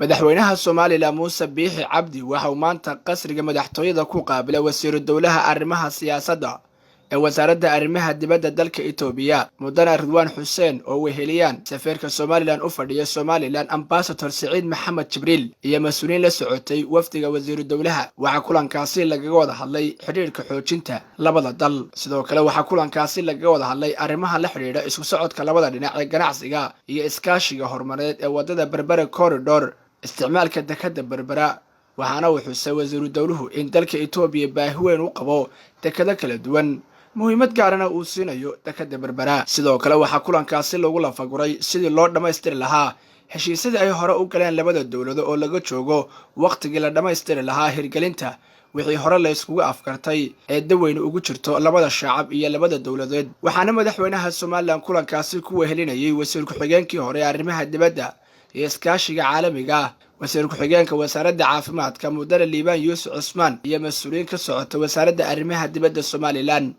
madaxweynaha Soomaaliland Muuse Biixi Cabdi waxa uu maanta qasriga madaxtooyada ku qaabilay wasiiru dowlaha arrimaha siyaasadda ee wasaaradda arrimaha dibadda dalka Itoobiya mudane Ridwaan Xuseen oo weheliyaan safiirka Soomaaliland u fadhiya Soomaaliland Ambassador Saciid Maxamed Jibriil iyo mas'uuliyiin la socotay wafdiga wasiiru dowlaha waxa kulankaasi lagaga wada hadlay xiriirka xoojinta labada dal sidoo kale waxa kulankaasi lagaga wada hadlay arrimaha la xiriira isku socodka labada dhinac ee ganacsiga iyo iskaashiga horumarineed ee wadada Berbera Corridor isticmaalka dekadda Berbera waxaana uu xusay wasiiru dowluhu in dalka Itoobiya baahi weyn u qabo dekado kala duwan muhiimad gaarana uu siinayo dekadda Berbera sidoo kale waxa kulankaasi lagu lafaguray sidii loo dhameystiri lahaa heshiisyadii ay hore u galeen labada dowlado oo laga joogo waqtigii la dhameystiri lahaa hirgelinta wixii hore la iskugu afkartay ee daweyne ugu jirto labada shacab iyo labada dowladeed waxaana madaxweynaha Soomaaliland kulankaasi ku wehelinayay wasiir ku-xigeenkii hore ee arrimaha dibadda iyo iskaashiga caalamiga wasiir ku-xigeenka wasaaradda caafimaadka mudane Liibaan Yuusuf Cusmaan iyo mas'uuliyiin ka socota wasaaradda arrimaha dibadda Soomaaliland